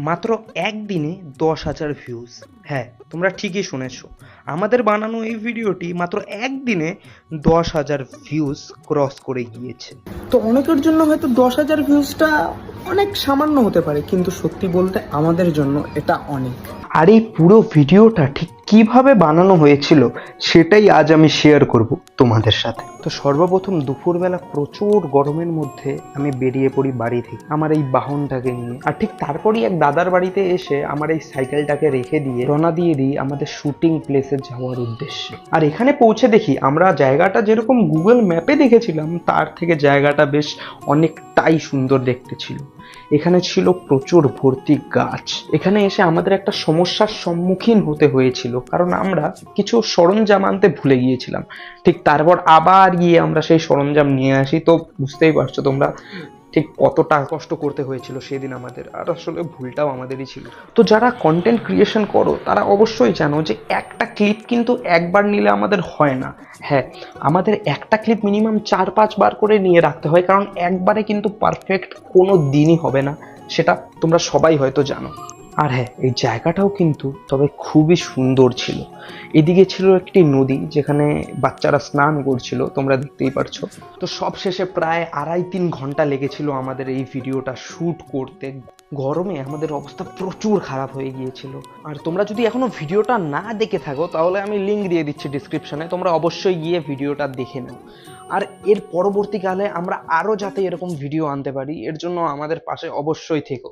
মাত্র একদিনে 10,000 ভিউজ। হ্যাঁ, তোমরা ঠিকই শুনেছো, আমাদের বানানো এই ভিডিওটি মাত্র একদিনে 10,000 ভিউজ ক্রস করে গিয়েছে। তো অনেকের জন্য হয়তো 10,000 ভিউজটা অনেক সামান্য হতে পারে, কিন্তু সত্যি বলতে আমাদের জন্য এটা অনেক। আর এই পুরো ভিডিওটা ঠিক কিভাবে বানানো হয়েছিল সেটাই আজ আমি শেয়ার করব তোমাদের সাথে। তো সর্বপ্রথম দুপুরবেলা প্রচুর গরমের মধ্যে আমি বেরিয়ে পড়ি বাড়ি থেকে আমার এই বাহনটাকে নিয়ে, আর ঠিক তারপরই এক দাদার বাড়িতে এসে আমার এই সাইকেলটাকে রেখে দিয়ে রওনা দিয়ে দিই আমাদের শুটিং প্লেসে যাওয়ার উদ্দেশ্যে। আর এখানে পৌঁছে দেখি আমরা জায়গাটা যেরকম গুগল ম্যাপে দেখেছিলাম তার থেকে জায়গাটা বেশ অনেকটাই সুন্দর দেখতে ছিল। এখানে ছিল প্রচুর ভর্তি গাছ। এখানে এসে আমাদের একটা সমস্যার সম্মুখীন হতে হয়েছিল, কারণ আমরা কিছু সরঞ্জাম আনতে ভুলে গিয়েছিলাম। ঠিক তারপর আবার গিয়ে আমরা সেই সরঞ্জাম নিয়ে আসি। তো বুঝতেই পারছো তোমরা ঠিক কতটা কষ্ট করতে হয়েছিল সেদিন আমাদের, আর আসলে ভুলটাও আমাদেরই ছিল। তো যারা কন্টেন্ট ক্রিয়েশন করো তারা অবশ্যই জানো যে একটা ক্লিপ কিন্তু একবার নিলে আমাদের হয় না। হ্যাঁ, আমাদের একটা ক্লিপ মিনিমাম 4-5 বার করে নিয়ে রাখতে হয়, কারণ একবারে কিন্তু পারফেক্ট কোনো দিনই হবে না, সেটা তোমরা সবাই হয়তো জানো। আর হ্যাঁ, এই জায়গাটাও কিন্তু তবে খুবই সুন্দর ছিল। এদিকে ছিল একটি নদী যেখানে বাচ্চারা স্নান করছিল, তোমরা দেখতেই পারছো। তো সব শেষে প্রায় 2.5-3 ঘন্টা লেগেছিল আমাদের এই ভিডিওটা শ্যুট করতে। গরমে আমাদের অবস্থা প্রচুর খারাপ হয়ে গিয়েছিল। আর তোমরা যদি এখনো ভিডিওটা না দেখে থাকো তাহলে আমি লিঙ্ক দিয়ে দিচ্ছি ডিসক্রিপশনে, তোমরা অবশ্যই গিয়ে ভিডিওটা দেখে নাও। আর এর পরবর্তীকালে আমরা আরও যাতে এরকম ভিডিও আনতে পারি এর জন্য আমাদের পাশে অবশ্যই থেকো।